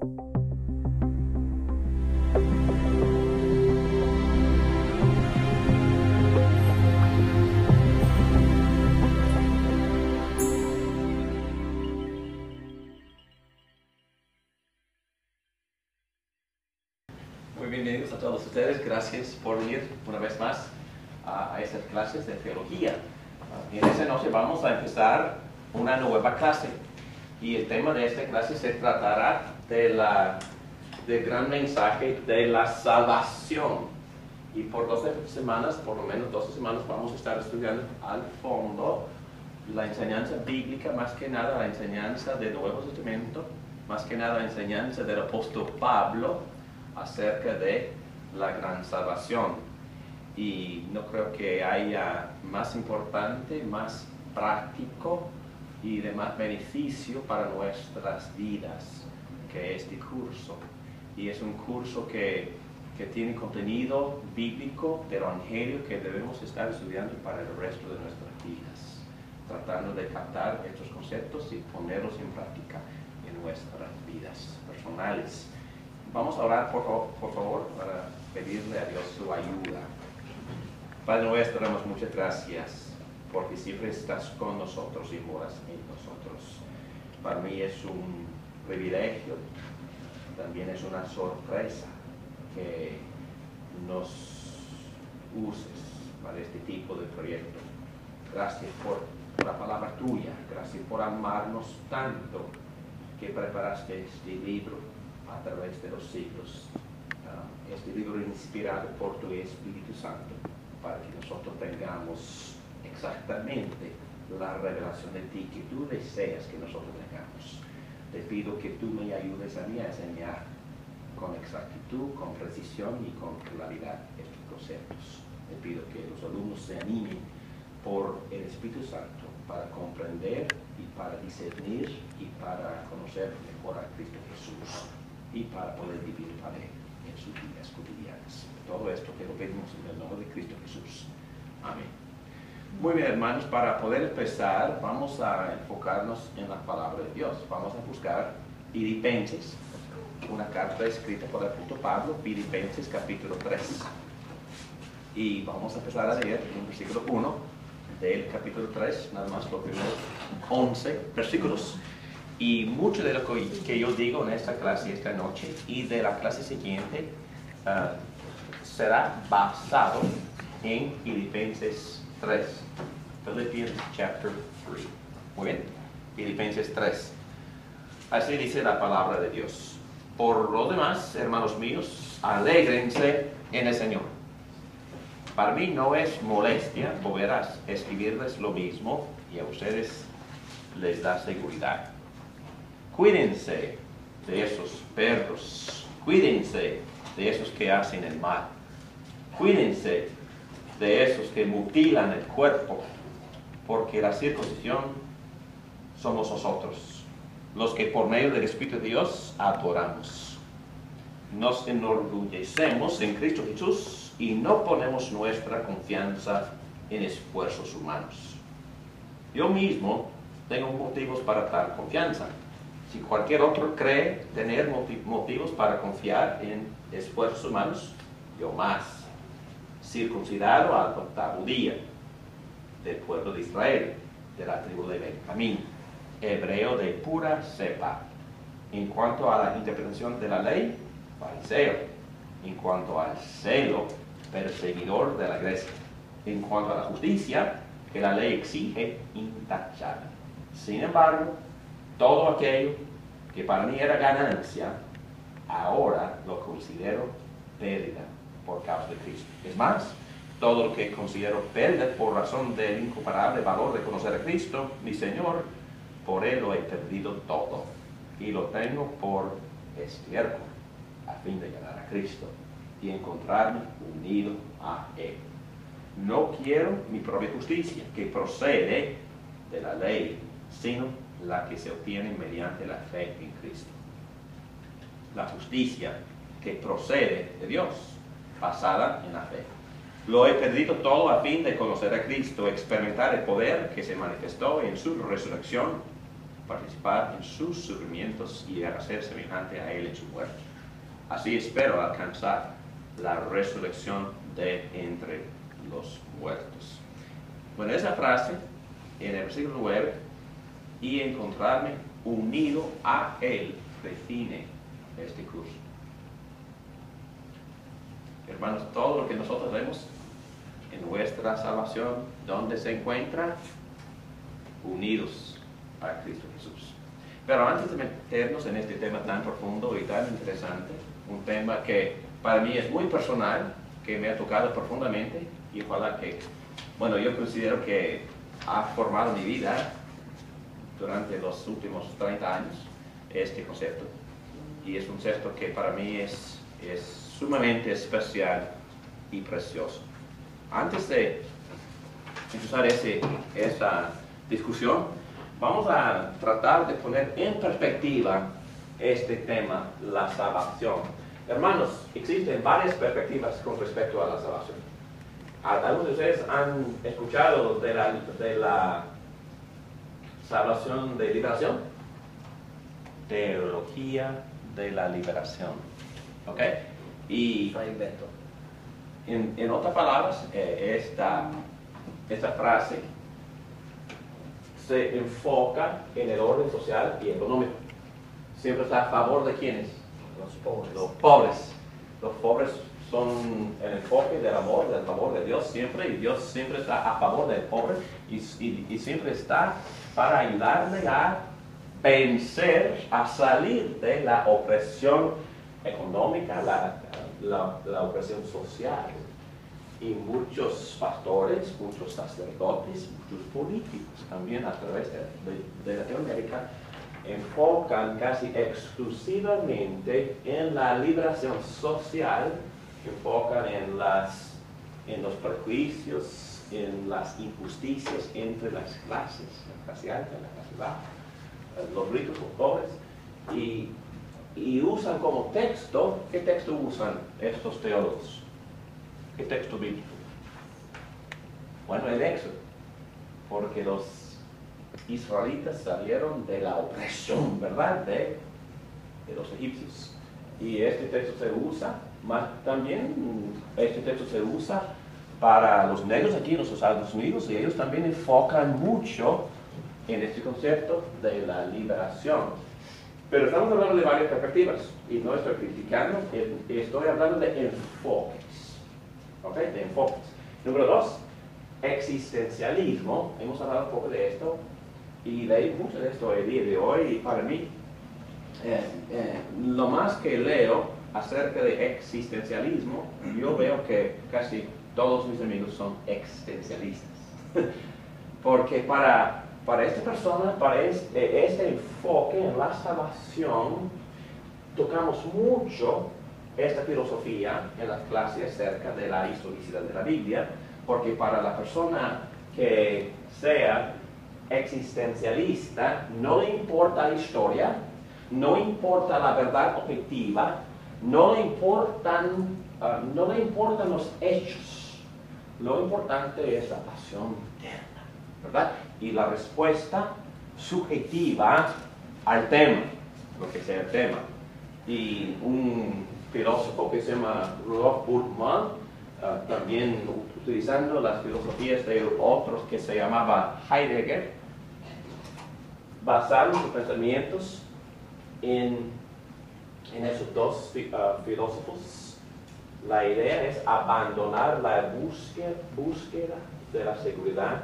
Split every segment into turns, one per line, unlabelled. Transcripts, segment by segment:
Muy bienvenidos a todos ustedes, gracias por venir una vez más a estas clases de teología. Y en esta noche vamos a empezar una nueva clase y el tema de esta clase se tratará del gran mensaje de la salvación. Y por 12 semanas, por lo menos 12 semanas, vamos a estar estudiando al fondo la enseñanza bíblica, más que nada la enseñanza del Nuevo Testamento, más que nada la enseñanza del apóstol Pablo acerca de la gran salvación. Y no creo que haya más importante, más práctico y de más beneficio para nuestras vidas que este curso. Y es un curso que tiene contenido bíblico del Evangelio que debemos estar estudiando para el resto de nuestras vidas, tratando de captar estos conceptos y ponerlos en práctica en nuestras vidas personales. Vamos a orar, por favor, para pedirle a Dios su ayuda. Padre nuestro, damos muchas gracias porque siempre estás con nosotros y moras en nosotros. Para mí es un privilegio, también es una sorpresa que nos uses para este tipo de proyecto. Gracias por la palabra tuya, gracias por amarnos tanto que preparaste este libro a través de los siglos. Este libro inspirado por tu Espíritu Santo para que nosotros tengamos exactamente la revelación de ti que tú deseas que nosotros tengamos. Te pido que tú me ayudes a mí a enseñar con exactitud, con precisión y con claridad estos conceptos. Te pido que los alumnos se animen por el Espíritu Santo para comprender y para discernir y para conocer mejor a Cristo Jesús y para poder vivir para Él en sus vidas cotidianas. Todo esto te lo pedimos en el nombre de Cristo Jesús. Amén. Muy bien, hermanos, para poder empezar, vamos a enfocarnos en la palabra de Dios. Vamos a buscar Filipenses, una carta escrita por el apóstol Pablo, Filipenses capítulo 3. Y vamos a empezar a leer en el versículo 1 del capítulo 3, nada más los primeros 11 versículos. Y mucho de lo que yo digo en esta clase esta noche y de la clase siguiente será basado en Filipenses 3. Philippians chapter 3. Muy bien, Filipenses 3. Así dice la palabra de Dios. Por lo demás, hermanos míos, alégrense en el Señor. Para mí no es molestia volver a escribirles lo mismo y a ustedes les da seguridad. Cuídense de esos perros, cuídense de esos que hacen el mal, cuídense de esos que mutilan el cuerpo, porque la circuncisión somos nosotros, los que por medio del Espíritu de Dios adoramos. Nos enorgullecemos en Cristo Jesús y no ponemos nuestra confianza en esfuerzos humanos. Yo mismo tengo motivos para tal confianza. Si cualquier otro cree tener motivos para confiar en esfuerzos humanos, yo más. Circuncidado al 8º día, del pueblo de Israel, de la tribu de Benjamín, hebreo de pura cepa. En cuanto a la interpretación de la ley, fariseo. En cuanto al celo, perseguidor de la iglesia. En cuanto a la justicia que la ley exige, intachable. Sin embargo, todo aquello que para mí era ganancia, ahora lo considero pérdida por causa de Cristo. Es más, todo lo que considero pérdida por razón del incomparable valor de conocer a Cristo, mi Señor, por Él lo he perdido todo. Y lo tengo por estiércol, a fin de ganar a Cristo y encontrarme unido a Él. No quiero mi propia justicia, que procede de la ley, sino la que se obtiene mediante la fe en Cristo. La justicia que procede de Dios, basada en la fe. Lo he perdido todo a fin de conocer a Cristo, experimentar el poder que se manifestó en su resurrección participar en sus sufrimientos y llegar a ser semejante a Él en su muerte. Así espero alcanzar la resurrección de entre los muertos. Bueno, esa frase en el versículo 9, y encontrarme unido a Él, define este curso. Hermanos, todo lo que nosotros vemos en nuestra salvación, ¿dónde se encuentra? Unidos a Cristo Jesús. Pero antes de meternos en este tema tan profundo y tan interesante, un tema que para mí es muy personal, que me ha tocado profundamente, y ojalá que, bueno, yo considero que ha formado mi vida durante los últimos 30 años, este concepto. Y es un concepto que para mí es sumamente especial y precioso. Antes de empezar esta discusión, vamos a tratar de poner en perspectiva este tema, la salvación. Hermanos, existen varias perspectivas con respecto a la salvación. Algunos de ustedes han escuchado de la salvación de liberación, teología de la liberación. ¿Ok? Y en otras palabras, esta frase se enfoca en el orden social y económico. Siempre está a favor de ¿quiénes?
Los pobres.
Los pobres. Los pobres son el enfoque del amor, del favor de Dios siempre, y Dios siempre está a favor del pobre y siempre está para ayudarle a vencer, a salir de la opresión económica, la opresión social. Y muchos pastores, muchos sacerdotes, muchos políticos también a través de Latinoamérica enfocan casi exclusivamente en la liberación social, enfocan en los prejuicios, en las injusticias entre las clases, la clase alta, la clase baja, los ricos, los pobres, y usan como texto, ¿qué texto usan estos teólogos? ¿Qué texto bíblico? Bueno, el Éxodo, porque los israelitas salieron de la opresión, ¿verdad?, de los egipcios. Y este texto se usa, también este texto se usa para los negros aquí en los Estados Unidos, y ellos también enfocan mucho en este concepto de la liberación. Pero estamos hablando de varias perspectivas, y no estoy criticando, estoy hablando de enfoques. ¿Ok? De enfoques. Número 2, existencialismo. Hemos hablado un poco de esto, y leí mucho de esto el día de hoy, y para mí, lo más que leo acerca de existencialismo, yo veo que casi todos mis amigos son existencialistas. Porque para esta persona, para este enfoque en la salvación, tocamos mucho esta filosofía en las clases acerca de la historicidad de la Biblia, porque para la persona que sea existencialista no le importa la historia, no importa la verdad objetiva, no le importan los hechos. Lo importante es la pasión interna, ¿verdad? Y la respuesta subjetiva al tema, lo que sea el tema. Y un filósofo que se llama Rudolf Bultmann, también utilizando las filosofías de otros que se llamaba Heidegger, basaron sus pensamientos en esos dos filósofos. La idea es abandonar la búsqueda de la seguridad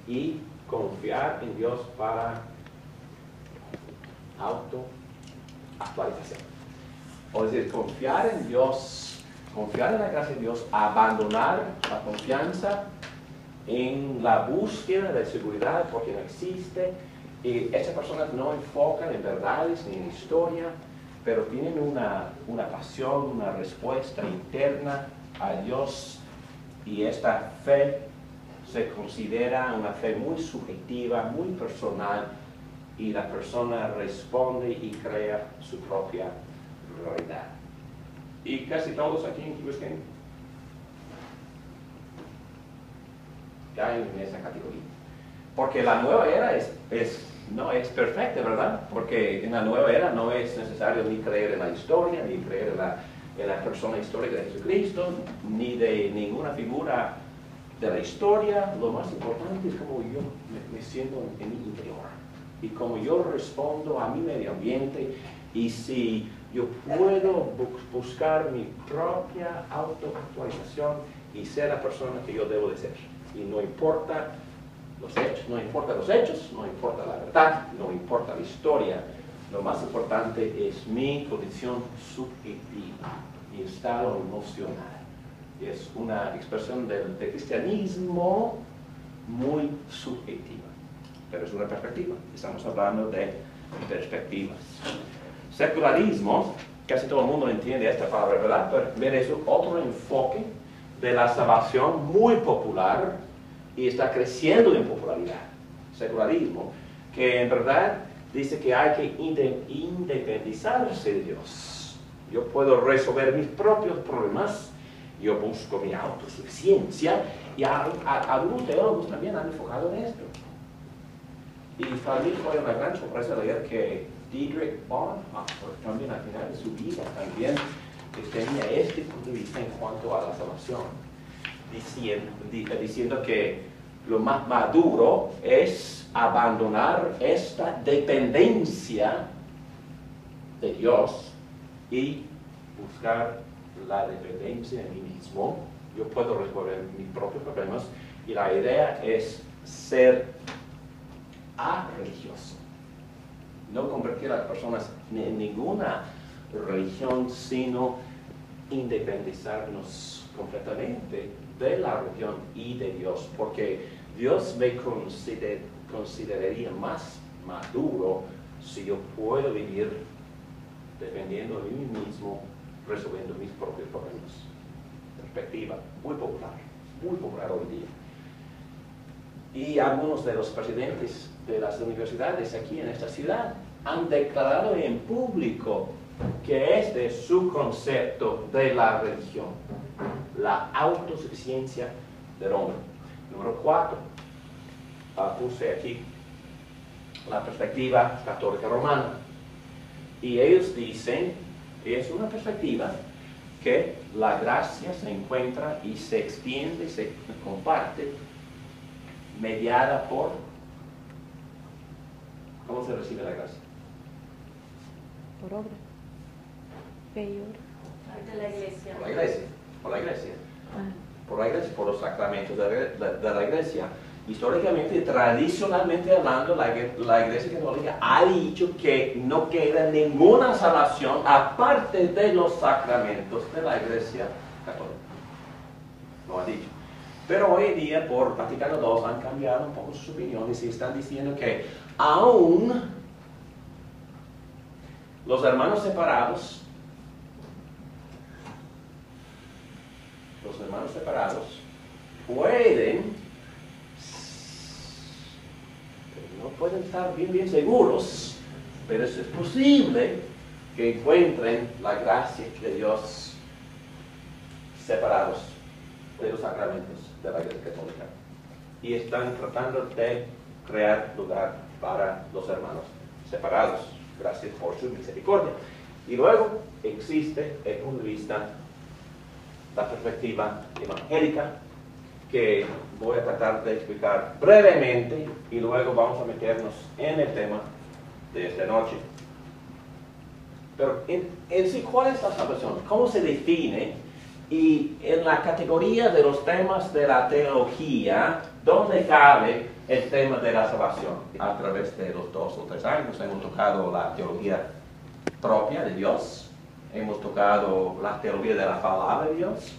y confiar en Dios para autoactualización. O decir, confiar en Dios, confiar en la gracia de Dios, abandonar la confianza en la búsqueda de seguridad porque no existe. Y esas personas no enfocan en verdades ni en historia, pero tienen una pasión, una respuesta interna a Dios, y esta fe se considera una fe muy subjetiva, muy personal, y la persona responde y crea su propia realidad. Y casi todos aquí en Key Biscayne caen en esa categoría. Porque la nueva era no es perfecta, ¿verdad? Porque en la nueva era no es necesario ni creer en la historia, ni creer en la persona histórica de Jesucristo, ni de ninguna figura de la historia. Lo más importante es cómo yo me siento en mi interior y cómo yo respondo a mi medio ambiente, y si yo puedo buscar mi propia autoactualización y ser la persona que yo debo de ser. Y no importa los hechos, no importa la verdad, no importa la historia. Lo más importante es mi condición subjetiva, mi estado emocional. Es una expresión del cristianismo muy subjetiva, pero es una perspectiva. Estamos hablando de perspectivas. Secularismo, casi todo el mundo entiende esta palabra, ¿verdad? Pero es otro enfoque de la salvación muy popular y está creciendo en popularidad. Secularismo, que en verdad dice que hay que independizarse de Dios. Yo puedo resolver mis propios problemas, yo busco mi autosuficiencia, y algunos teólogos también han enfocado en esto. Y para mí fue una gran sorpresa leer que Dietrich Bonhoeffer también al final de su vida también tenía este punto de vista en cuanto a la salvación, diciendo que lo más maduro es abandonar esta dependencia de Dios y buscar la dependencia de mí mismo. Yo puedo resolver mis propios problemas, y la idea es ser religioso. No convertir a las personas en ninguna religión, sino independizarnos completamente de la religión y de Dios, porque Dios me consideraría más maduro si yo puedo vivir dependiendo de mí mismo, resolviendo mis propios problemas. Perspectiva muy popular hoy día. Y algunos de los presidentes de las universidades aquí en esta ciudad han declarado en público que este es su concepto de la religión: la autosuficiencia del hombre. Número 4, puse aquí la perspectiva católica romana. Y ellos dicen, es una perspectiva que la gracia se encuentra y se extiende, se comparte, mediada por... ¿Cómo se recibe la gracia?
Por obra. Fe y obra.
De la iglesia.
Por la iglesia. Por la iglesia. Por la iglesia, por los sacramentos de la iglesia. Históricamente, tradicionalmente hablando, la iglesia católica ha dicho que no queda ninguna salvación aparte de los sacramentos de la iglesia católica. Lo han dicho. Pero hoy en día, por Vaticano II, han cambiado un poco sus opiniones y están diciendo que aún los hermanos separados no pueden estar bien seguros, pero es posible que encuentren la gracia de Dios separados de los sacramentos de la Iglesia Católica, y están tratando de crear lugar para los hermanos separados, gracias por su misericordia. Y luego existe el punto de vista, la perspectiva evangélica, que voy a tratar de explicar brevemente, y luego vamos a meternos en el tema de esta noche. Pero en sí, ¿cuál es la salvación? ¿Cómo se define? Y en la categoría de los temas de la teología, ¿dónde cabe el tema de la salvación? A través de los 2 o 3 años hemos tocado la teología propia de Dios, hemos tocado la teología de la palabra de Dios,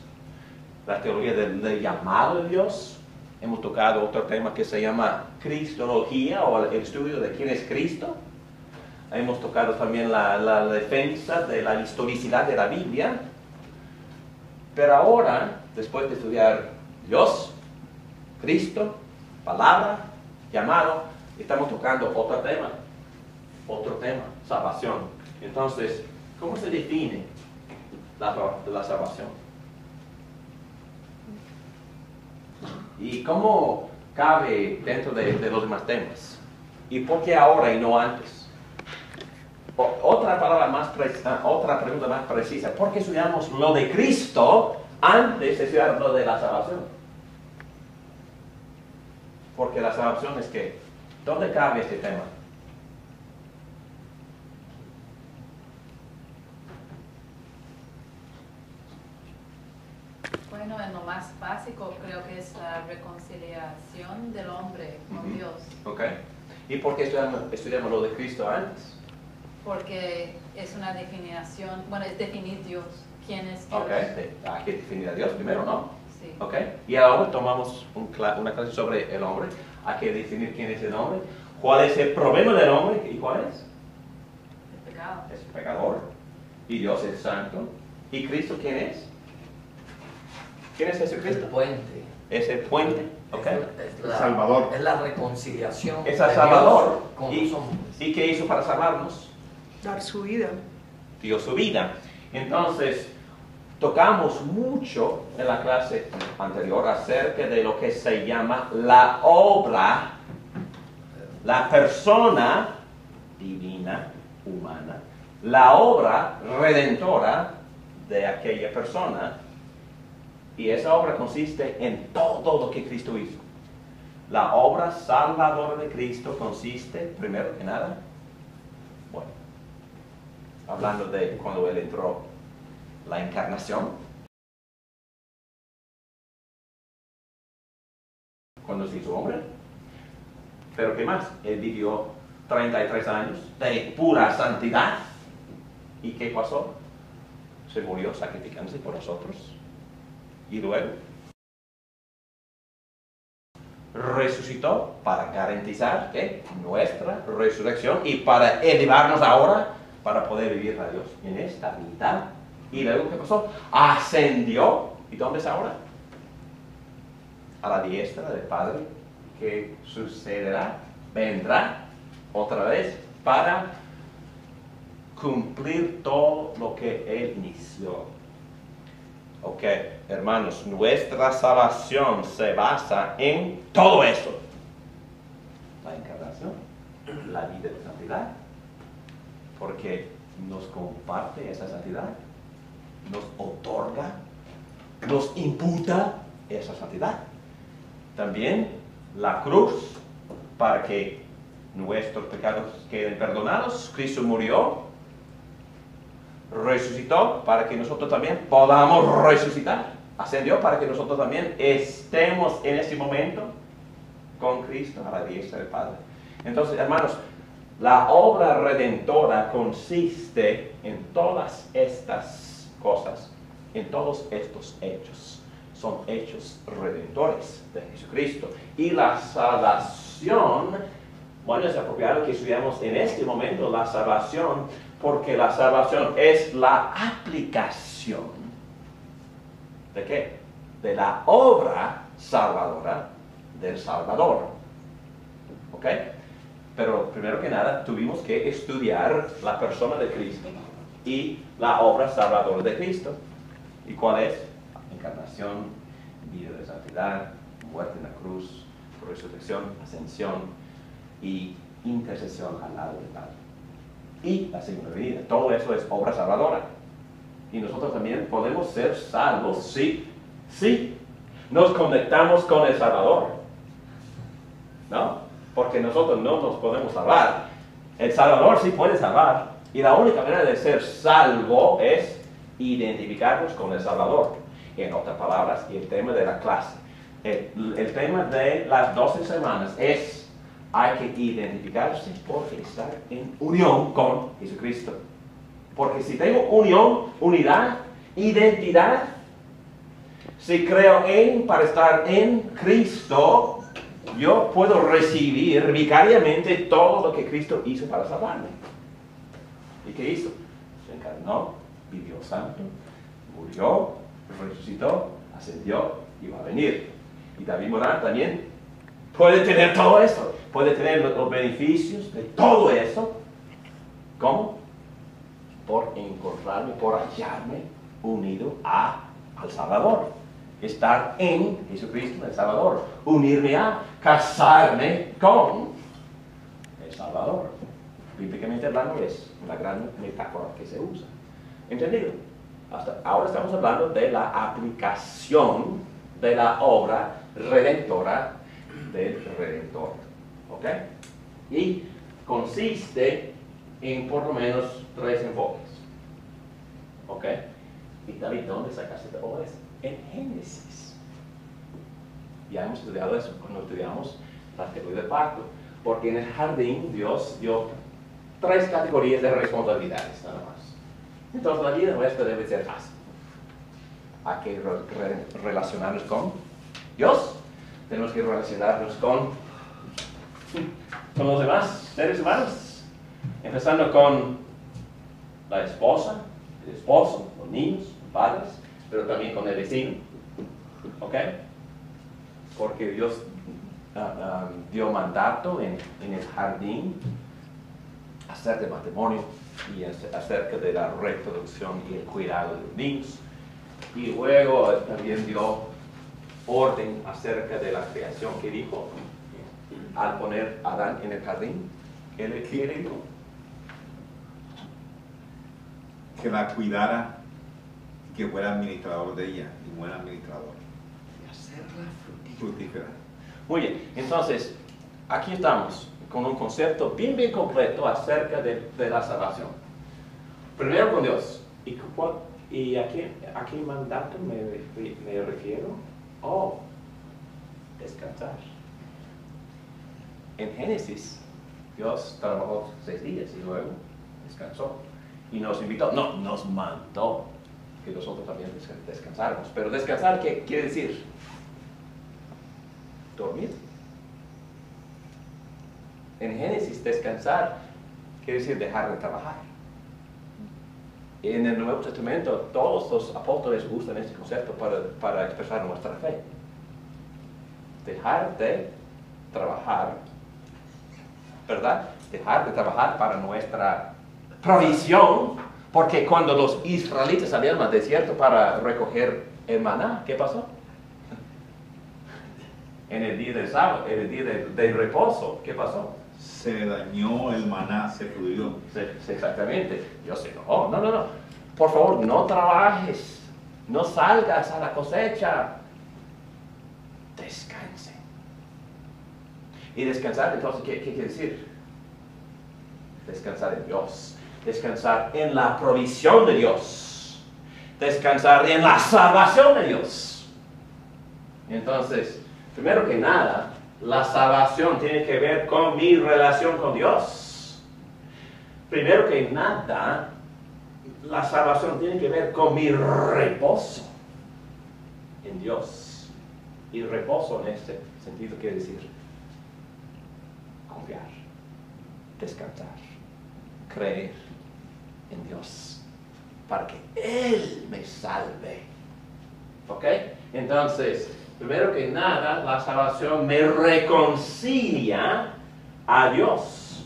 la teología del llamado de Dios, hemos tocado otro tema que se llama Cristología, o el estudio de quién es Cristo. Hemos tocado también la defensa de la historicidad de la Biblia. Pero ahora, después de estudiar Dios, Cristo, palabra, llamado, estamos tocando otro tema, salvación. Entonces, ¿cómo se define la salvación? ¿Y cómo cabe dentro de los demás temas? ¿Y por qué ahora y no antes? Otra pregunta más precisa. ¿Por qué estudiamos lo de Cristo antes de estudiar lo de la salvación? Porque la salvación es que, ¿dónde cabe este tema?
Bueno, en lo más básico creo que es la reconciliación del hombre con Dios.
Ok. ¿Y por qué estudiamos lo de Cristo antes?
Porque es una definición, bueno, es definir Dios, quién es Dios.
Ok, hay que definir a Dios primero, ¿no?
Sí.
Ok. Y ahora tomamos una clase sobre el hombre. Hay que definir quién es el hombre, cuál es el problema del hombre y cuál es.
El pecado.
Es pecador. Y Dios es santo. ¿Y Cristo quién es? ¿Quién es Jesucristo?
El puente.
Es el puente. Ok.
Es la,
Salvador.
Es la reconciliación
Es
de
el Salvador.
Dios con los hombres.
¿Y qué hizo para salvarnos?
Dar su vida.
Dio su vida. Entonces, tocamos mucho en la clase anterior acerca de lo que se llama la obra, la persona divina, humana, la obra redentora de aquella persona. Y esa obra consiste en todo lo que Cristo hizo. La obra salvadora de Cristo consiste, primero que nada, bueno, hablando de cuando Él entró, la encarnación, cuando se hizo hombre, pero ¿qué más? Él vivió 33 años de pura santidad. ¿Y qué pasó? Se murió sacrificándose por nosotros. Y luego resucitó para garantizar que nuestra resurrección y para elevarnos ahora para poder vivir a Dios en esta vida. Y luego, ¿qué pasó? Ascendió. ¿Y dónde está ahora? A la diestra del Padre. ¿Qué sucederá? Vendrá otra vez para cumplir todo lo que Él inició. Ok, hermanos, nuestra salvación se basa en todo eso. La encarnación, la vida de santidad, porque nos comparte esa santidad, nos otorga, nos imputa esa santidad. También la cruz, para que nuestros pecados queden perdonados. Cristo murió, resucitó para que nosotros también podamos resucitar. Ascendió para que nosotros también estemos en ese momento con Cristo a la diestra del Padre. Entonces, hermanos, la obra redentora consiste en todas estas cosas, en todos estos hechos. Son hechos redentores de Jesucristo. Y la salvación, bueno, es apropiado que estudiamos en este momento la salvación, porque la salvación es la aplicación. ¿De qué? De la obra salvadora del Salvador. ¿Ok? Pero primero que nada tuvimos que estudiar la persona de Cristo y la obra salvadora de Cristo. ¿Y cuál es? Encarnación, vida de santidad, muerte en la cruz, resurrección, ascensión y intercesión al lado del Padre. Y la segunda venida. Todo eso es obra salvadora. Y nosotros también podemos ser salvos si nos conectamos con el Salvador. ¿No? Porque nosotros no nos podemos salvar. El Salvador sí puede salvar. Y la única manera de ser salvo es identificarnos con el Salvador. En otras palabras, y el tema de la clase. El tema de las 12 semanas es: hay que identificarse porque estar en unión con Jesucristo. Porque si tengo unión, unidad, identidad, si creo para estar en Cristo, yo puedo recibir vicariamente todo lo que Cristo hizo para salvarme. ¿Y qué hizo? Se encarnó, vivió santo, murió, resucitó, ascendió y va a venir. Y David Morán también puede tener todo eso. Puede tener los beneficios de todo eso. ¿Cómo? Por encontrarme, por hallarme unido al Salvador. estar en Jesucristo, el Salvador. Unirme a, casarme con el Salvador. Bíblicamente hablando es una gran metáfora que se usa. ¿Entendido? Hasta ahora estamos hablando de la aplicación de la obra redentora del Redentor. ¿Ok? Y consiste en por lo menos 3 enfoques. ¿Ok? Y David, ¿dónde sacaste todo eso? En Génesis. Ya hemos estudiado eso cuando estudiamos la teoría del pacto. Porque en el jardín Dios dio 3 categorías de responsabilidades, nada más. Entonces la vida nuestra debe ser fácil. Hay que relacionarnos con Dios. Tenemos que relacionarnos con los demás seres humanos. Empezando con la esposa, el esposo, los niños, los padres, pero también con el vecino. ¿Ok? Porque Dios dio mandato en el jardín acerca del matrimonio y acerca de la reproducción y el cuidado de los niños. Y luego también dio orden acerca de la creación que dijo al poner a Adán en el jardín. ¿Qué le dijo?
Que la cuidara, que fuera administrador de ella, y buen administrador.
Y hacerla
Fructífera.
Muy bien, entonces, aquí estamos con un concepto bien completo acerca de la salvación. Primero con Dios. ¿Y a qué mandato me refiero? Oh, descansar. En Génesis, Dios trabajó 6 días y luego descansó. Y nos invitó, no, nos mandó que nosotros también descansáramos. Pero descansar, ¿qué quiere decir? Dormir. En Génesis, descansar quiere decir dejar de trabajar. En el Nuevo Testamento, todos los apóstoles usan este concepto para expresar nuestra fe. Dejar de trabajar, ¿verdad? Dejar de trabajar para nuestra provisión, porque cuando los israelitas salieron al desierto para recoger el maná, ¿qué pasó? En el día del sábado, en el día del reposo, ¿qué pasó?
Se dañó el maná, se pudrió.
Sí, exactamente. Yo sé, no. Por favor, no trabajes, no salgas a la cosecha. Descanse. Y descansar, entonces, ¿qué quiere decir? Descansar en Dios. Descansar en la provisión de Dios. Descansar en la salvación de Dios. Entonces, primero que nada, la salvación tiene que ver con mi relación con Dios. Primero que nada, la salvación tiene que ver con mi reposo en Dios. Y reposo en este sentido quiere decir confiar, descansar, creer en Dios para que Él me salve. ¿Ok? Entonces, primero que nada, la salvación me reconcilia a Dios.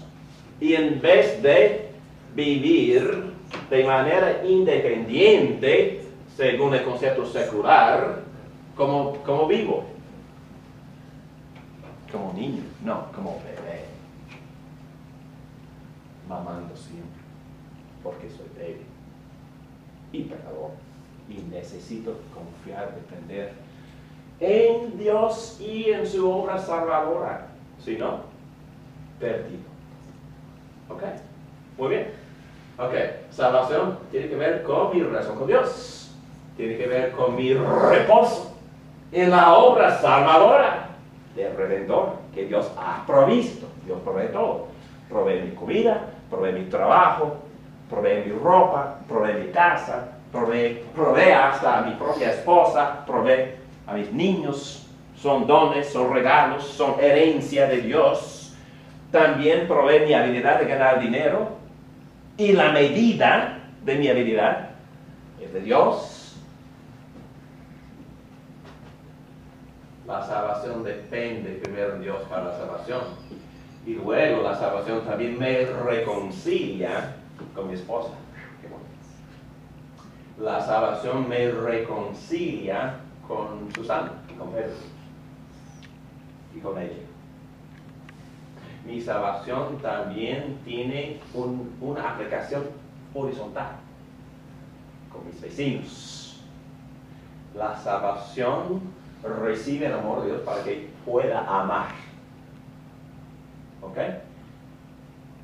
Y en vez de vivir de manera independiente, según el concepto secular, como vivo. Como niño, no, como bebé. Mamando siempre, porque soy débil y pecador. Y necesito confiar, depender en Dios y en su obra salvadora. Si no, perdido. ¿Ok? Muy bien. Ok, salvación tiene que ver con mi relación con Dios. Tiene que ver con mi reposo en la obra salvadora del Redentor que Dios ha provisto. Dios provee todo. Provee mi comida, provee mi trabajo, provee mi ropa, provee mi casa, provee hasta a mi propia esposa, provee a mis niños. Son dones, son regalos, son herencia de Dios. También provee mi habilidad de ganar dinero. Y la medida de mi habilidad es de Dios. La salvación depende primero de Dios para la salvación. Y luego la salvación también me reconcilia con mi esposa. Qué bonito. La salvación me reconcilia con Susana, con Pedro y con ella. Mi salvación también tiene una aplicación horizontal con mis vecinos. La salvación recibe el amor de Dios para que pueda amar. ¿Ok?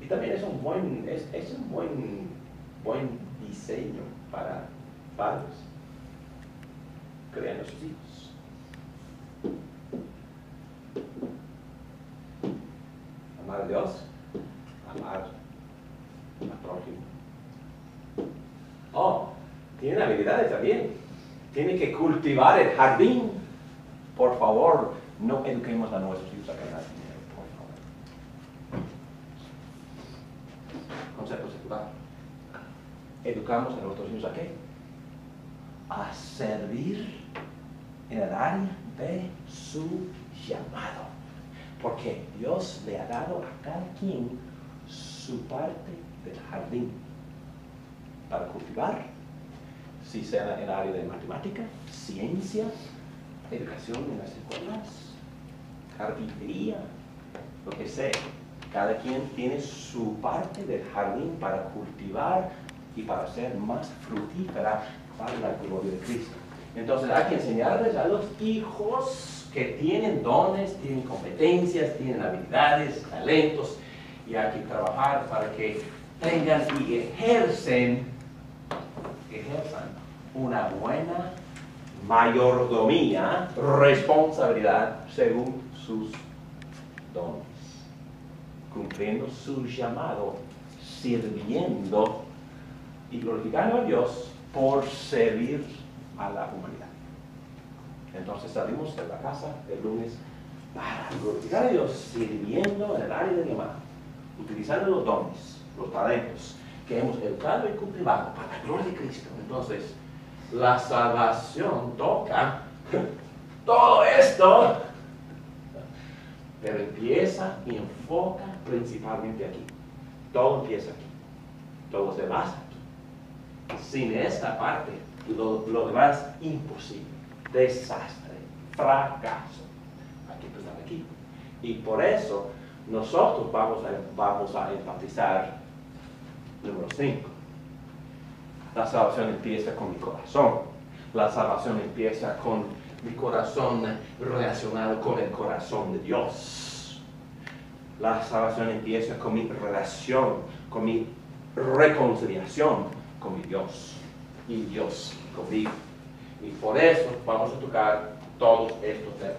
Y también es un buen diseño para padres. Crean a sus hijos. Amar a Dios, amar al prójimo. Oh, tienen habilidades también. Tienen que cultivar el jardín. Por favor, no eduquemos a nuestros hijos a ganar dinero, por favor. Concepto secular. Educamos a nuestros hijos a qué? A servir en el área de su llamado. Porque Dios le ha dado a cada quien su parte del jardín para cultivar, si sea en el área de matemática, ciencia, educación en las escuelas, carpintería, lo que sea. Cada quien tiene su parte del jardín para cultivar y para ser más fructífera para la gloria de Cristo. Entonces hay que enseñarles a los hijos que tienen dones, tienen competencias, tienen habilidades, talentos, y hay que trabajar para que tengan y ejerzan una buena mayordomía, responsabilidad según sus dones, cumpliendo su llamado, sirviendo y glorificando a Dios por servir a la humanidad. Entonces salimos de la casa el lunes para glorificar a Dios, sirviendo en el área de llamado, utilizando los dones, los talentos que hemos educado y cultivado para la gloria de Cristo. Entonces, la salvación toca todo esto, pero empieza y enfoca principalmente aquí. Todo empieza aquí. Todo se basa aquí. Sin esta parte, lo demás imposible. Desastre, fracaso. Hay que empezar aquí. Y por eso nosotros vamos a enfatizar número 5. La salvación empieza con mi corazón. La salvación empieza con mi corazón relacionado con el corazón de Dios. La salvación empieza con mi relación, con mi reconciliación con mi Dios y Dios conmigo. Y por eso vamos a tocar todos estos temas.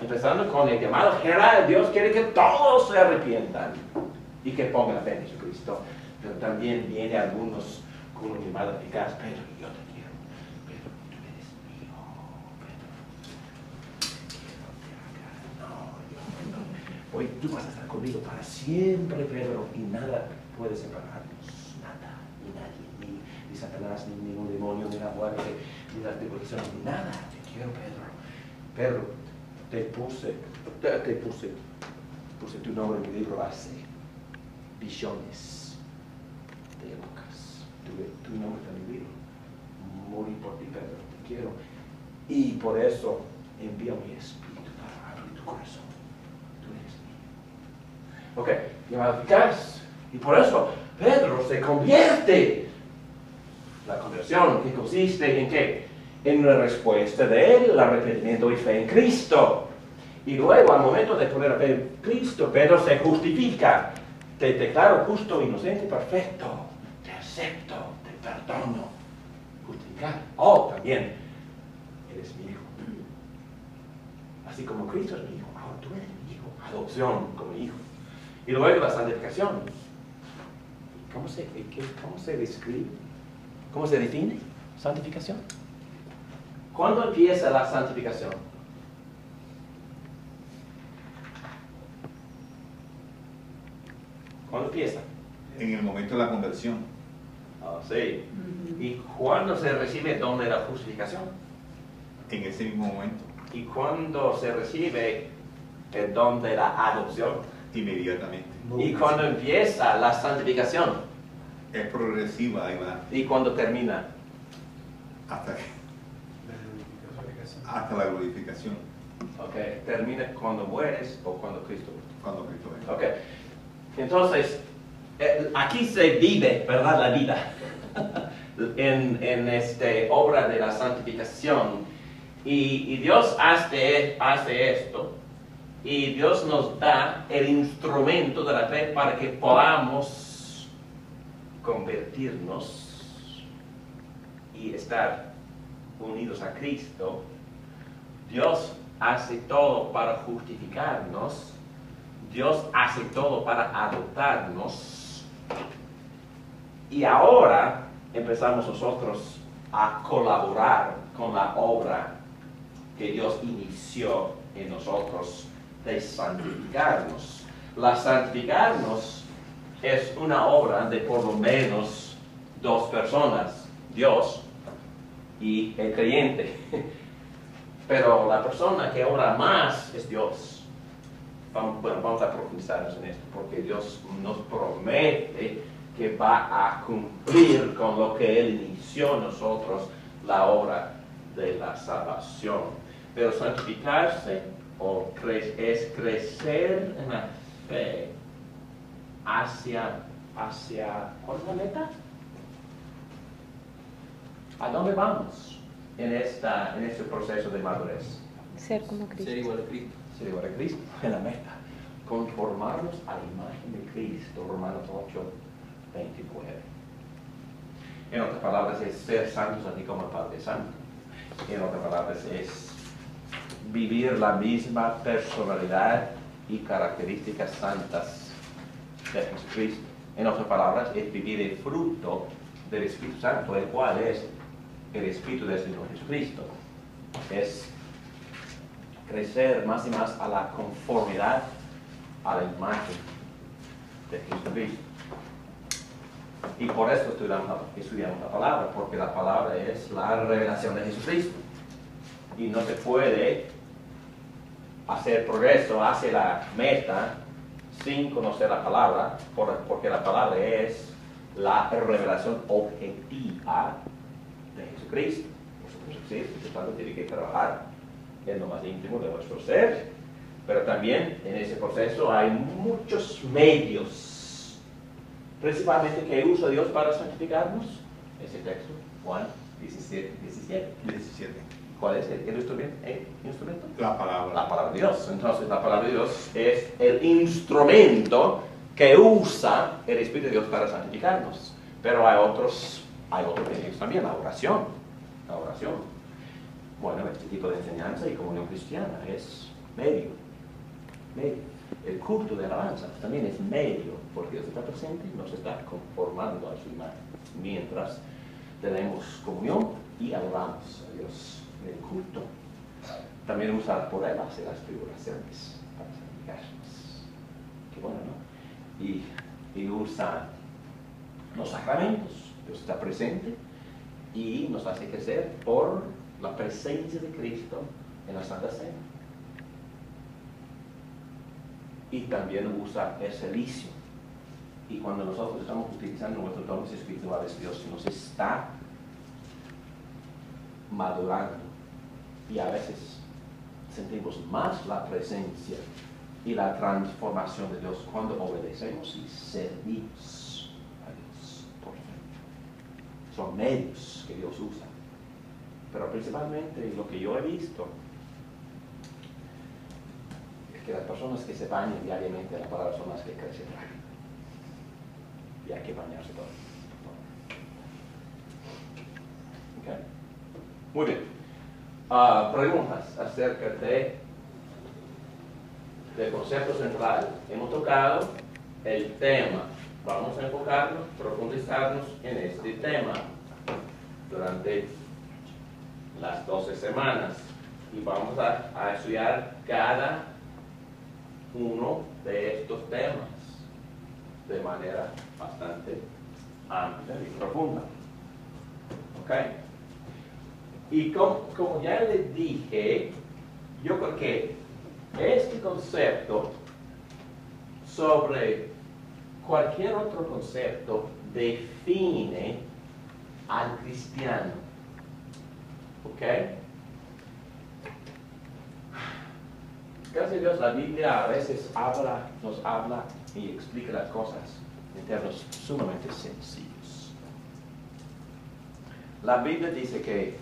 Empezando con el llamado general, Dios quiere que todos se arrepientan y que pongan la fe en Jesucristo. Pero también viene algunos con un llamado eficaz. Pedro, yo te quiero. Pedro, tú eres mío. Pedro, no, hoy tú vas a estar conmigo para siempre, Pedro, y nada puede separarnos. Nada, ni nadie, ni Satanás, ni ningún demonio, ni la muerte, ni la tribulación, ni nada. Te quiero, Pedro. Pedro, te puse tu nombre en mi libro hace visiones de épocas. Tu nombre está en mi libro. Morí por ti, Pedro, te quiero. Y por eso envío mi espíritu para abrir tu corazón. Tú eres mío. Ok, llamado eficaz. Y por eso Pedro se convierte. La conversión, que consiste en qué? En una respuesta de él, el arrepentimiento y fe en Cristo. Y luego, al momento de poner a fe en Cristo, Pedro se justifica. Te declaro justo, inocente, perfecto. Te acepto, te perdono. Justificar. Oh, también, eres mi hijo. Así como Cristo es mi hijo, ahora tú eres mi hijo. Adopción como hijo. Y luego la santificación. ¿Cómo se describe? ¿Cómo se define santificación? ¿Cuándo empieza la santificación? ¿Cuándo empieza?
En el momento de la conversión.
Ah, sí. ¿Y cuándo se recibe el don de la justificación?
En ese mismo momento.
¿Y cuándo se recibe el don de la adopción?
Inmediatamente.
¿Y cuándo empieza la santificación?
Es progresiva, ahí va.
¿Y cuándo termina?
Hasta que hasta la glorificación,
Okay. Termina cuando mueres o cuando Cristo muere.
cuando Cristo venga.
Ok. Entonces, aquí se vive, ¿verdad? La vida. en esta obra de la santificación. Y Dios hace esto. Y Dios nos da el instrumento de la fe para que podamos convertirnos y estar unidos a Cristo. Dios hace todo para justificarnos. Dios hace todo para adoptarnos. Y ahora empezamos nosotros a colaborar con la obra que Dios inició en nosotros de santificarnos. La santificarnos es una obra de por lo menos dos personas, Dios y el creyente. Pero la persona que obra más es Dios. Vamos a profundizar en esto, porque Dios nos promete que va a cumplir con lo que Él inició en nosotros, la obra de la salvación. Pero santificarse es crecer en la fe hacia ¿cuál es la meta? ¿A dónde vamos en este proceso de madurez?
Ser como Cristo.
Ser igual a Cristo.
Ser igual a Cristo, en la meta. Conformarnos a la imagen de Cristo, Romanos 8, 29. En otras palabras, es ser santos así como el Padre es santo. En otras palabras, es vivir la misma personalidad y características santas de Jesucristo. En otras palabras, es vivir el fruto del Espíritu Santo, el cual es el Espíritu del Señor Jesucristo. Es crecer más y más a la conformidad a la imagen de Jesucristo. Y por eso estudiamos la palabra, porque la palabra es la revelación de Jesucristo. Y no se puede hacer progreso hacia la meta sin conocer la palabra, porque la palabra es la revelación objetiva de Jesucristo. Por supuesto que sí, por tanto tiene que trabajar en lo más íntimo de nuestro ser, pero también en ese proceso hay muchos medios, principalmente que usa Dios para santificarnos. Ese texto, Juan 17. ¿Cuál es el instrumento?
La palabra.
La palabra de Dios. Entonces, la palabra de Dios es el instrumento que usa el Espíritu de Dios para santificarnos. Pero hay otros medios también, la oración. La oración. Bueno, este tipo de enseñanza y comunión cristiana es medio. El culto de alabanza también es medio, porque Dios está presente y nos está conformando a su imagen. Mientras tenemos comunión y adoramos a Dios en el culto. También usa por él hacer las tribulaciones para santificarnos. Qué bueno, ¿no? Y usa los sacramentos. Dios está presente y nos hace crecer por la presencia de Cristo en la Santa Cena. Y también usa el servicio. Y cuando nosotros estamos utilizando nuestros dones espirituales, Dios nos está madurando. Y a veces sentimos más la presencia y la transformación de Dios cuando obedecemos y servimos a Dios por fe. Son medios que Dios usa. Pero principalmente lo que yo he visto es que las personas que se bañan diariamente la palabra son las que crecen rápido. Y hay que bañarse todo. ¿Okay? Muy bien. Preguntas acerca del concepto central. Hemos tocado el tema. Vamos a enfocarnos, profundizarnos en este tema durante las 12 semanas. Y vamos a estudiar cada uno de estos temas de manera bastante amplia y profunda. ¿Ok? Y como ya les dije, yo creo que este concepto sobre cualquier otro concepto define al cristiano. ¿Ok? gracias a Dios, la Biblia a veces nos habla y explica las cosas en términos sumamente sencillos. La Biblia dice que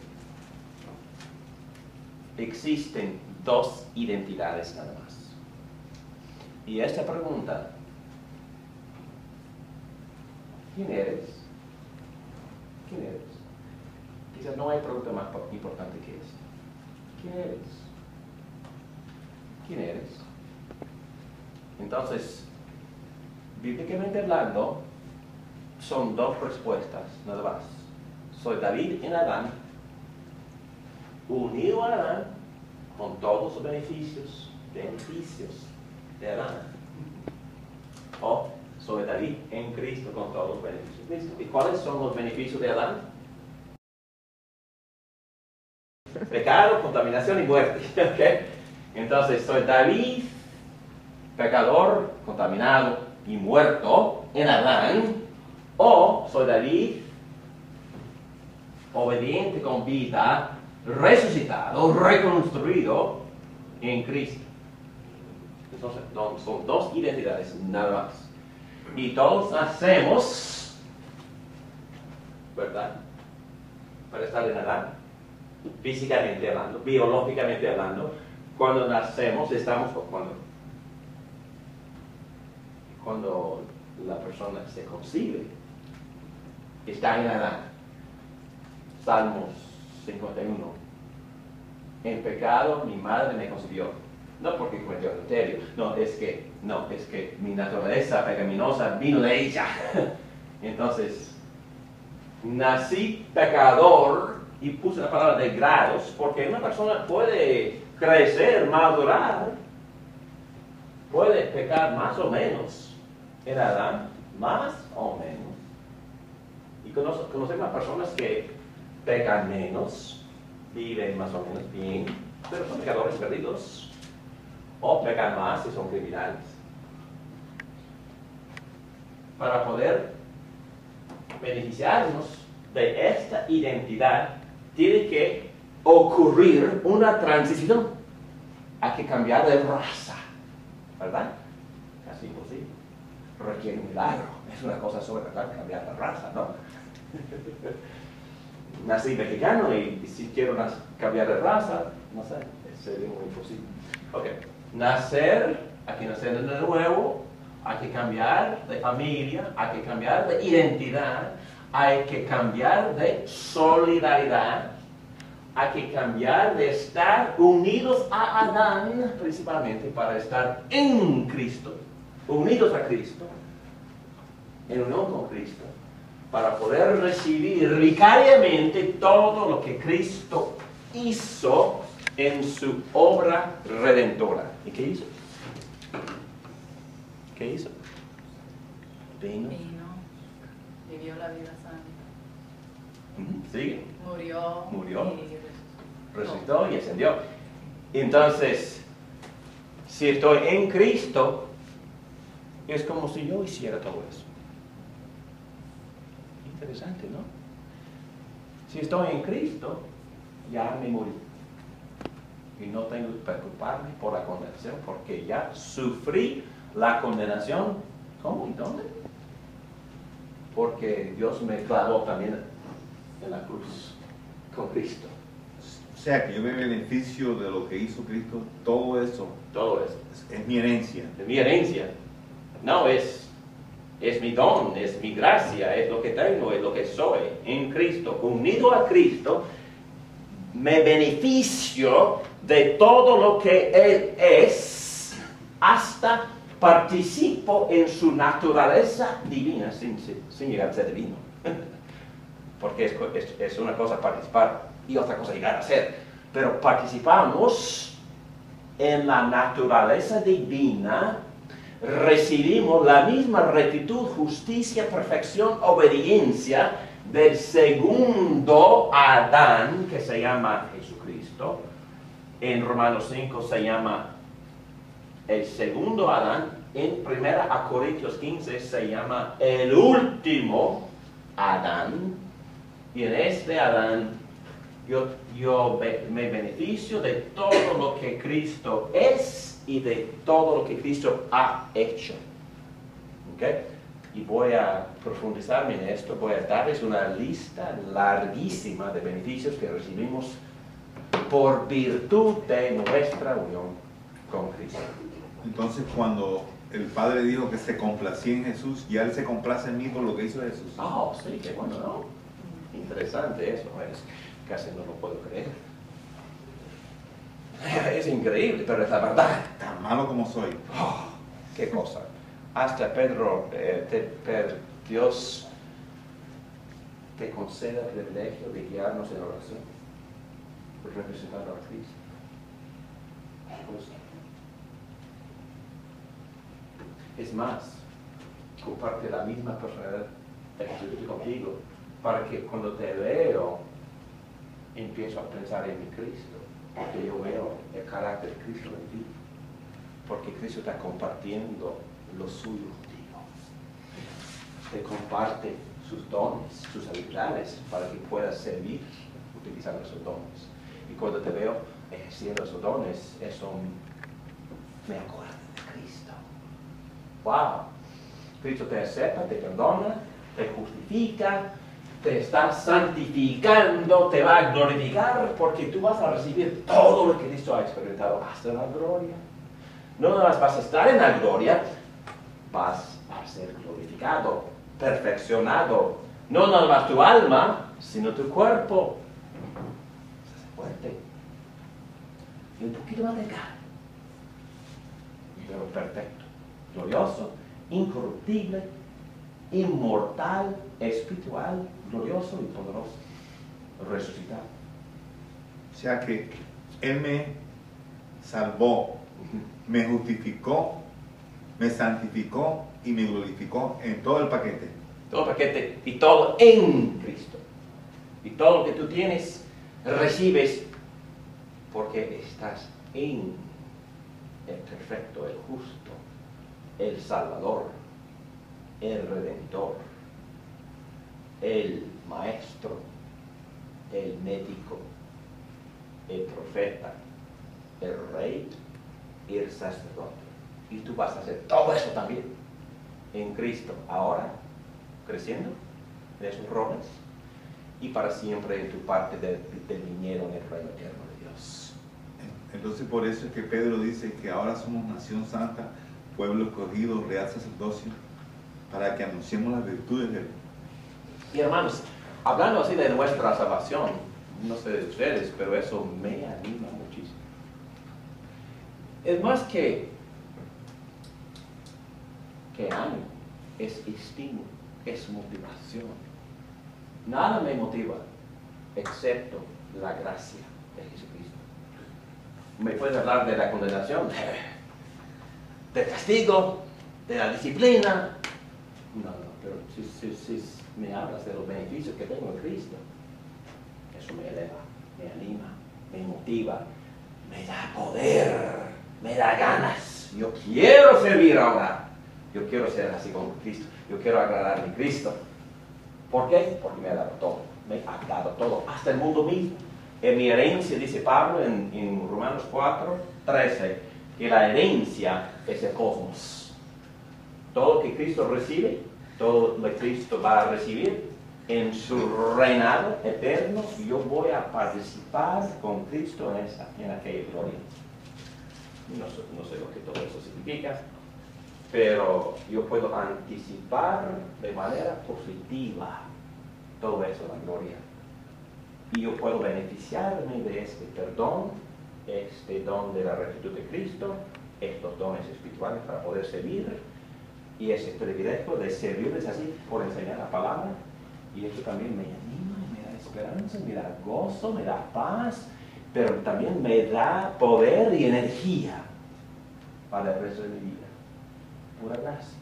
existen dos identidades nada más. Y esta pregunta, ¿quién eres? ¿Quién eres? Quizás no hay pregunta más importante que esta. ¿Quién eres? ¿Quién eres? Entonces, bíblicamente hablando, son dos respuestas, nada más. Soy David en Adán, unido a Adán, con todos los beneficios de Adán. O soy David en Cristo con todos los beneficios de Cristo. ¿Y cuáles son los beneficios de Adán? Pecado, contaminación y muerte. ¿Okay? Entonces, soy David, pecador, contaminado y muerto en Adán, o soy David, obediente con vida, resucitado, reconstruido en Cristo. Entonces, son dos identidades, nada más. Y todos nacemos, ¿verdad? Para estar en Adán, físicamente hablando, biológicamente hablando. Cuando nacemos, cuando la persona se concibe, está en Adán. Salmos 51. En pecado mi madre me concibió. No porque cometió adulterio, es que mi naturaleza pecaminosa vino de ella. Entonces, nací pecador, y puse la palabra de grados, porque una persona puede crecer, madurar, puede pecar más o menos en Adán, más o menos. Y conocemos a personas que pecan menos, viven más o menos bien, pero son pecadores perdidos, o pecan más y son criminales. Para poder beneficiarnos de esta identidad, tiene que ocurrir una transición. Hay que cambiar de raza, ¿verdad? Casi imposible. Requiere un milagro. Es una cosa sobrenatural cambiar de raza, ¿no? Nací mexicano y si quiero cambiar de raza, no sé, sería muy imposible. Ok, hay que nacer de nuevo, hay que cambiar de familia, hay que cambiar de identidad, hay que cambiar de solidaridad, hay que cambiar de estar unidos a Adán, principalmente para estar en Cristo, unidos a Cristo, en unión con Cristo, para poder recibir vicariamente todo lo que Cristo hizo en su obra redentora. ¿Y qué hizo? ¿Qué hizo? Vino.
Vivió la vida santa.
Sigue.
Murió. Y
resucitó y ascendió. Entonces, si estoy en Cristo, es como si yo hiciera todo eso. Interesante, ¿no? Si estoy en Cristo, ya me morí. Y no tengo que preocuparme por la condenación, porque ya sufrí la condenación. ¿Cómo y dónde? Porque Dios me clavó también en la cruz con Cristo.
O sea, que yo me beneficio de lo que hizo Cristo, todo eso.
Todo eso.
Es mi herencia.
Es mi herencia. No, es mi don, es mi gracia, es lo que tengo, es lo que soy en Cristo. Unido a Cristo, me beneficio de todo lo que Él es, hasta participo en su naturaleza divina, sin llegar a ser divino. Porque es una cosa participar y otra cosa llegar a ser. Pero participamos en la naturaleza divina, recibimos la misma rectitud, justicia, perfección, obediencia del segundo Adán, que se llama Jesucristo. En Romanos 5 se llama el segundo Adán. En 1 Corintios 15 se llama el último Adán. Y en este Adán yo me beneficio de todo lo que Cristo es y de todo lo que Cristo ha hecho. ¿Ok? Y voy a profundizarme en esto, voy a darles una lista larguísima de beneficios que recibimos por virtud de nuestra unión con Cristo.
Entonces, cuando el Padre dijo que se complacía en Jesús, ya Él se complace en mí por lo que hizo Jesús.
Oh, sí, qué bueno, ¿no? Interesante eso, casi no lo puedo creer. Es increíble, pero es la verdad.
Tan malo como soy.
Oh, qué cosa. Hasta Pedro, Dios te conceda el privilegio de guiarnos en oración, representando a Cristo. Qué cosa. Es más, comparte la misma personalidad contigo, para que cuando te veo, empiezo a pensar en mi Cristo, porque yo veo el carácter de Cristo en ti, porque Cristo está compartiendo lo suyo contigo. Te comparte sus dones, sus habilidades, para que puedas servir utilizando esos dones. Y cuando te veo ejerciendo esos dones, eso me acuerda de Cristo. ¡Wow! Cristo te acepta, te perdona, te justifica, te está santificando, te va a glorificar, porque tú vas a recibir todo lo que Cristo ha experimentado hasta la gloria. No nada más vas a estar en la gloria, vas a ser glorificado, perfeccionado. No nada más tu alma, sino tu cuerpo. Se hace fuerte. Y un poquito más de carne. Pero perfecto, glorioso, incorruptible, inmortal, espiritual, glorioso y poderoso, resucitado.
O sea que Él me salvó, me justificó, me santificó y me glorificó en todo el paquete.
Todo el paquete y todo en Cristo. Y todo lo que tú tienes, recibes porque estás en el perfecto, el justo, el Salvador, el Redentor, el Maestro, el Médico, el Profeta, el Rey y el Sacerdote. Y tú vas a hacer todo eso también en Cristo, ahora, creciendo de esos roles y para siempre en tu parte del viñedo en el reino eterno de Dios.
Entonces por eso es que Pedro dice que ahora somos nación santa, pueblo escogido, real sacerdocio, para que anunciemos las virtudes de Él.
Y hermanos, hablando así de nuestra salvación, no sé de ustedes, pero eso me anima muchísimo. Es más que ánimo, es estímulo, es motivación. Nada me motiva excepto la gracia de Jesucristo. Me puedes hablar de la condenación, del castigo, de la disciplina. No, pero si me hablas de los beneficios que tengo en Cristo, eso me eleva, me anima, me motiva, me da poder, me da ganas. Yo quiero servir ahora. Yo quiero ser así como Cristo. Yo quiero agradar a Cristo. ¿Por qué? Porque me ha dado todo. Me ha dado todo, hasta el mundo mismo. En mi herencia, dice Pablo en Romanos 4:13, que la herencia es el cosmos. Todo lo que Cristo recibe, todo lo que Cristo va a recibir en su reinado eterno, yo voy a participar con Cristo en aquella gloria. No sé lo que todo eso significa, pero yo puedo anticipar de manera positiva todo eso, la gloria. Y yo puedo beneficiarme de este perdón, este don de la rectitud de Cristo, estos dones espirituales para poder servir, y ese privilegio de servirles así por enseñar la palabra. Y eso también me anima, me da esperanza, me da gozo, me da paz, pero también me da poder y energía para el resto de mi vida. Pura gracia.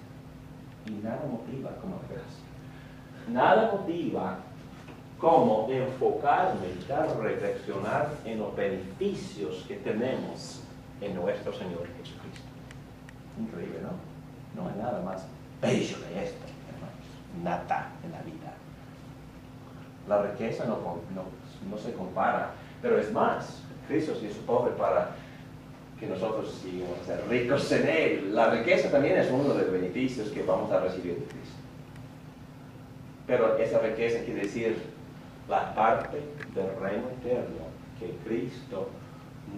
Y nada motiva como la gracia. Nada motiva como enfocarme y reflexionar en los beneficios que tenemos en nuestro Señor Jesucristo. Increíble, ¿no? No hay nada más bello que esto, hermanos. Nada en la vida. La riqueza no se compara, pero es más, Cristo se hizo pobre para que nosotros sí vamos a ser ricos en Él. La riqueza también es uno de los beneficios que vamos a recibir de Cristo. Pero esa riqueza quiere decir la parte del reino eterno que Cristo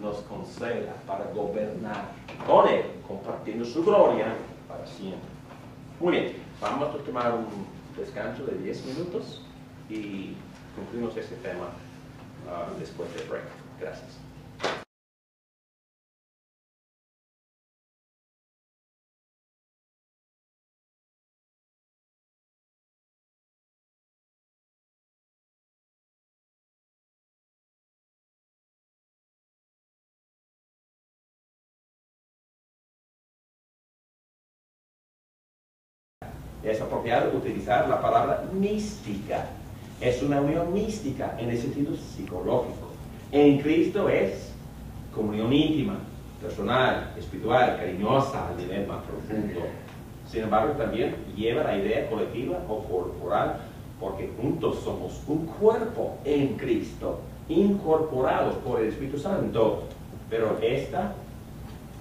nos conceda para gobernar con Él, compartiendo su gloria para siempre. Muy bien, vamos a tomar un descanso de 10 minutos y concluimos este tema después del break. Gracias. Es apropiado utilizar la palabra mística. Es una unión mística en el sentido psicológico. En Cristo es comunión íntima, personal, espiritual, cariñosa al nivel más profundo. Sin embargo, también lleva la idea colectiva o corporal, porque juntos somos un cuerpo en Cristo, incorporados por el Espíritu Santo. Pero esta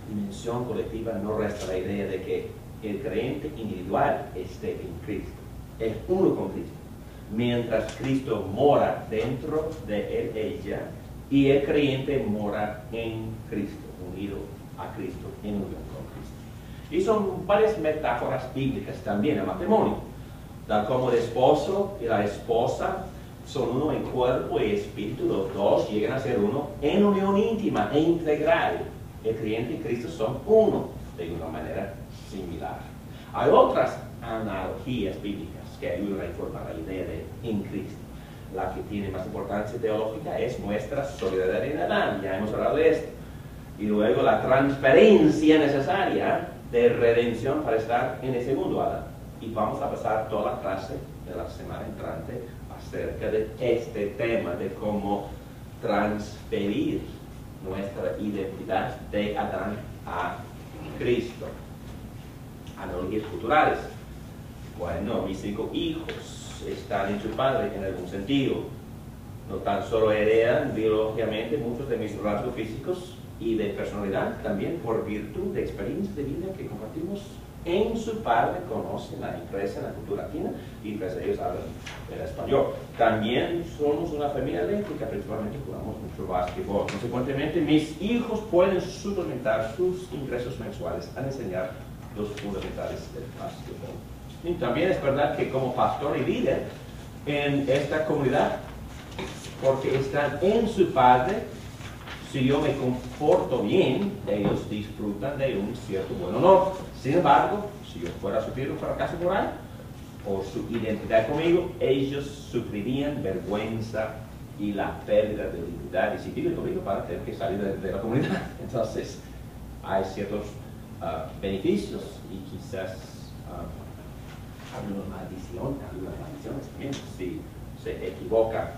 dimensión colectiva no resta la idea de que el creyente individual esté en Cristo. Es uno con Cristo. Mientras Cristo mora dentro de él, ella, y el creyente mora en Cristo, unido a Cristo, en unión con Cristo. Y son varias metáforas bíblicas también el matrimonio. Tal como el esposo y la esposa son uno en cuerpo y espíritu, los dos llegan a ser uno en unión íntima e integral. El creyente y Cristo son uno de una manera similar. Hay otras analogías bíblicas que ayudan a informar la idea de en Cristo. La que tiene más importancia teológica es nuestra solidaridad en Adán, ya hemos hablado de esto. Y luego la transferencia necesaria de redención para estar en el segundo Adán. Y vamos a pasar toda la clase de la semana entrante acerca de este tema, de cómo transferir nuestra identidad de Adán a Cristo. Analogías culturales. Bueno, mis 5 hijos están en su padre en algún sentido. No tan solo heredan biológicamente muchos de mis rasgos físicos y de personalidad, también por virtud de experiencias de vida que compartimos en su padre, conocen la empresa en la cultura latina y pues ellos hablan el español. También somos una familia eléctrica, principalmente jugamos mucho básquetbol. Consecuentemente, mis hijos pueden suplementar sus ingresos mensuales al enseñar los fundamentales del básquetbol. Y también es verdad que como pastor y líder en esta comunidad, porque están en su padre, si yo me comporto bien, ellos disfrutan de un cierto buen honor. Sin embargo, si yo fuera a sufrir un fracaso moral por su identidad conmigo, ellos sufrirían vergüenza y la pérdida de dignidad. Y si viven conmigo, para tener que salir de la comunidad. Entonces, hay ciertos beneficios y quizás algunas maldiciones también si se equivoca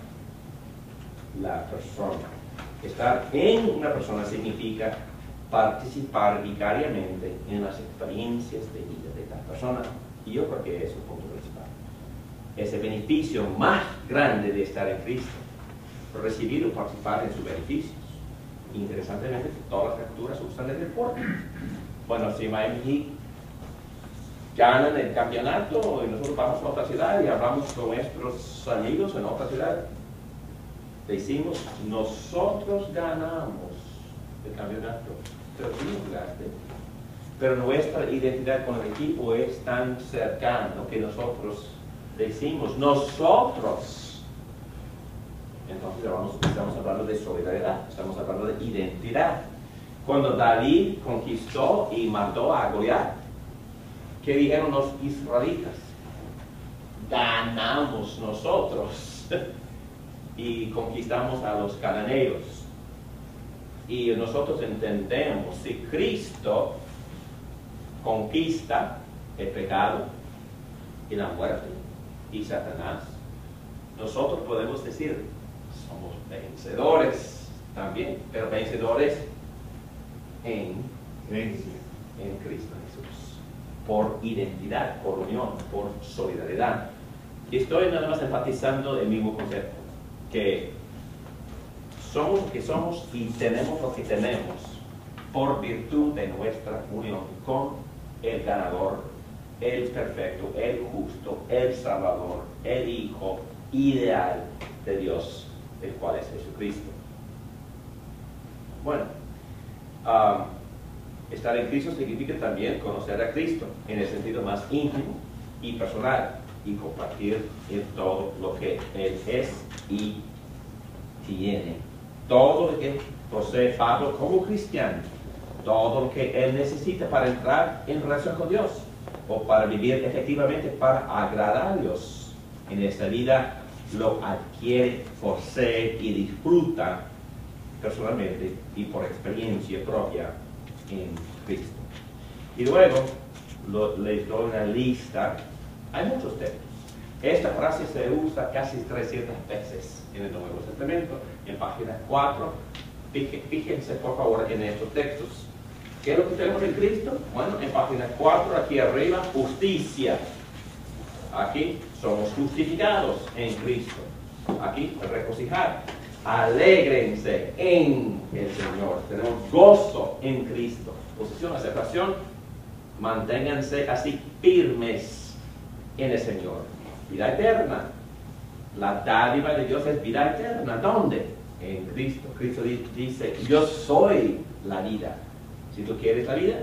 la persona. Estar en una persona significa participar vicariamente en las experiencias de vida de tal persona. Y yo creo que es el punto principal. Es el beneficio más grande de estar en Cristo. Recibir o participar en sus beneficios. Interesantemente, todas las criaturas usan el deporte. Bueno, si Miami Heat ganan el campeonato y nosotros vamos a otra ciudad y hablamos con nuestros amigos en otra ciudad, decimos, nosotros ganamos el campeonato, pero tú no jugaste. Pero nuestra identidad con el equipo es tan cercana que nosotros decimos, nosotros. Entonces estamos hablando de solidaridad, estamos hablando de identidad. Cuando David conquistó y mató a Goliat, ¿qué dijeron los israelitas? Ganamos nosotros. Y conquistamos a los cananeos. Y nosotros entendemos, si Cristo conquista el pecado y la muerte y Satanás, nosotros podemos decir, somos vencedores también, pero vencedores en Cristo Jesús, por identidad, por unión, por solidaridad. Y estoy nada más enfatizando el mismo concepto, que somos lo que somos y tenemos lo que tenemos por virtud de nuestra unión con el ganador, el perfecto, el justo, el salvador, el Hijo ideal de Dios, el cual es Jesucristo. Bueno, estar en Cristo significa también conocer a Cristo en el sentido más íntimo y personal y compartir en todo lo que Él es y tiene. Todo lo que posee Pablo como cristiano, todo lo que él necesita para entrar en relación con Dios o para vivir efectivamente para agradar a Dios en esta vida, lo adquiere, posee y disfruta personalmente y por experiencia propia en Cristo. Y luego les doy una lista. Hay muchos textos. Esta frase se usa casi 300 veces en el Nuevo Testamento. En página 4, fíjense por favor en estos textos. ¿Qué es lo que tenemos en Cristo? Bueno, en página 4, aquí arriba, justicia. Aquí somos justificados en Cristo. Aquí, regocijar. Alégrense en el Señor. Tenemos gozo en Cristo. Posición, aceptación. Manténganse así firmes en el Señor. Vida eterna. La dádiva de Dios es vida eterna. ¿Dónde? En Cristo. Cristo dice, yo soy la vida. Si tú quieres la vida,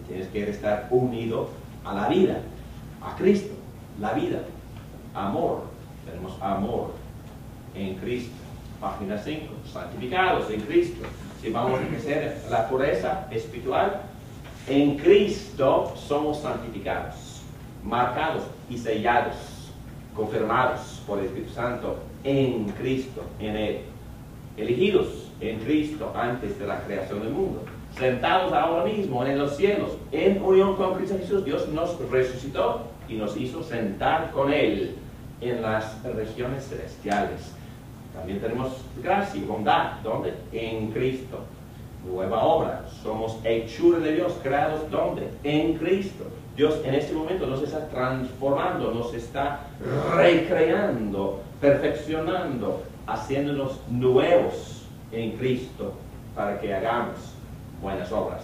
tienes que estar unido a la vida, a Cristo, la vida. Amor. Tenemos amor en Cristo. Página 5. Santificados en Cristo. Si vamos a crecer la pureza espiritual, en Cristo somos santificados, marcados y sellados, confirmados por el Espíritu Santo en Cristo, en Él. Elegidos en Cristo antes de la creación del mundo. Sentados ahora mismo en los cielos, en unión con Cristo Jesús. Dios nos resucitó y nos hizo sentar con Él en las regiones celestiales. También tenemos gracia y bondad. ¿Dónde? En Cristo. Nueva obra. Somos hechura de Dios, creados ¿dónde? En Cristo. Dios en este momento nos está transformando, nos está recreando, perfeccionando, haciéndonos nuevos en Cristo para que hagamos buenas obras.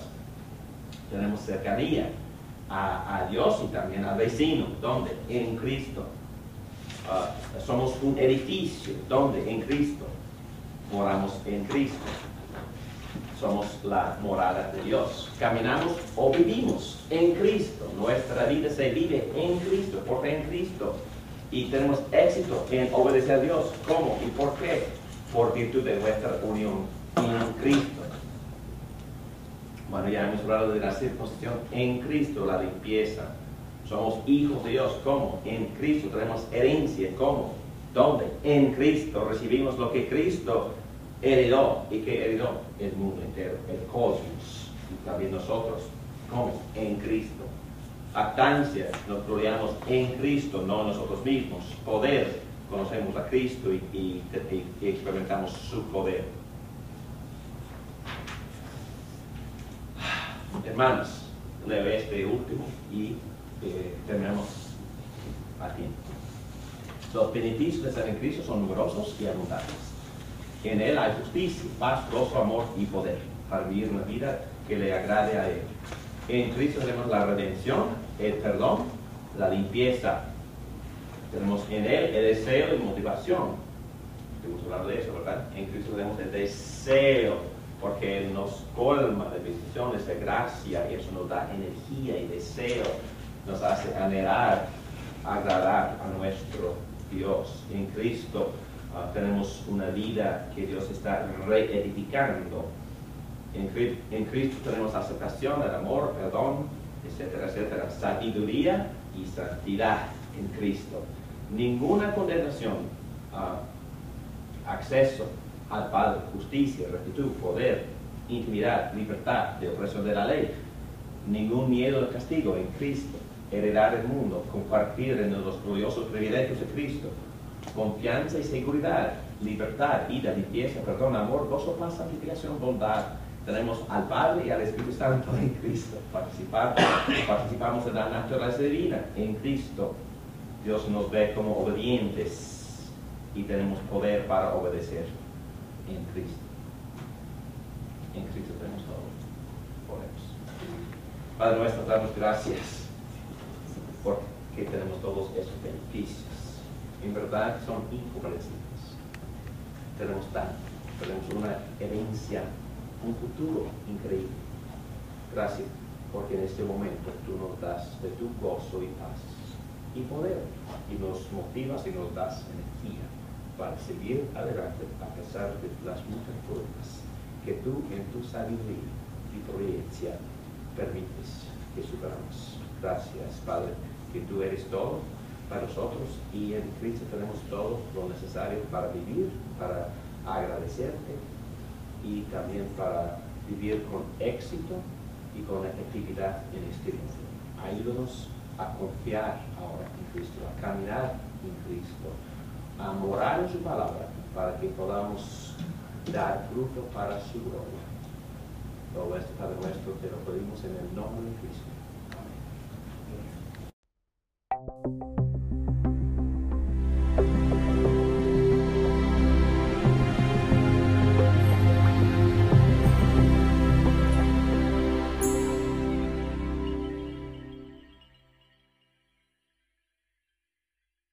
Tenemos cercanía a Dios y también al vecino. ¿Dónde? En Cristo. Somos un edificio. ¿Dónde? En Cristo. Moramos en Cristo. Somos la morada de Dios. Caminamos o vivimos en Cristo. Nuestra vida se vive en Cristo, porque en Cristo. Y tenemos éxito en obedecer a Dios. ¿Cómo y por qué? Por virtud de nuestra unión en Cristo. Bueno, ya hemos hablado de la circuncisión en Cristo, la limpieza. Somos hijos de Dios. ¿Cómo? En Cristo. Tenemos herencia. ¿Cómo? ¿Dónde? En Cristo. Recibimos lo que Cristo heredó. ¿Y qué heredó? El mundo entero, el cosmos. Y también nosotros. ¿Cómo? En Cristo. Actancia. Nos gloriamos en Cristo, no nosotros mismos. Poder. Conocemos a Cristo y experimentamos su poder. Hermanos, leo este último y terminamos aquí. Los beneficios de estar en Cristo son numerosos y abundantes. En Él hay justicia, paz, gozo, amor y poder para vivir una vida que le agrade a Él. En Cristo tenemos la redención, el perdón, la limpieza. Tenemos en Él el deseo y motivación. Hemos hablado de eso, ¿verdad? En Cristo tenemos el deseo, porque Él nos colma de bendiciones, de gracia, y eso nos da energía y deseo, nos hace anhelar, agradar a nuestro Dios. En Cristo tenemos una vida que Dios está reedificando. En Cristo tenemos aceptación, el amor, perdón, etcétera, etcétera. Sabiduría y santidad en Cristo. Ninguna condenación, acceso al Padre, justicia, rectitud, poder, intimidad, libertad de opresión de la ley. Ningún miedo al castigo en Cristo. Heredar el mundo, compartir en los gloriosos privilegios de Cristo. Confianza y seguridad, libertad, vida, limpieza, perdón, amor, gozo, paz, santificación, bondad. Tenemos al Padre y al Espíritu Santo en Cristo. Participamos en la naturaleza divina en Cristo. Dios nos ve como obedientes y tenemos poder para obedecer en Cristo. En Cristo tenemos todo. Oremos. Padre nuestro, damos gracias porque tenemos todos estos beneficios. En verdad son incomprensibles. Tenemos tanto, tenemos una herencia, un futuro increíble. Gracias porque en este momento tú nos das de tu gozo y paz y poder, y nos motivas y nos das energía para seguir adelante a pesar de las muchas pruebas que tú en tu sabiduría y providencia permites que superamos. Gracias, Padre, que tú eres todo para nosotros y en Cristo tenemos todo lo necesario para vivir, para agradecerte y también para vivir con éxito y con efectividad en este mundo. Ayúdanos a confiar ahora en Cristo, a caminar en Cristo, a morar en su palabra para que podamos dar fruto para su gloria. Todo esto, Padre nuestro, te lo pedimos en el nombre de Cristo.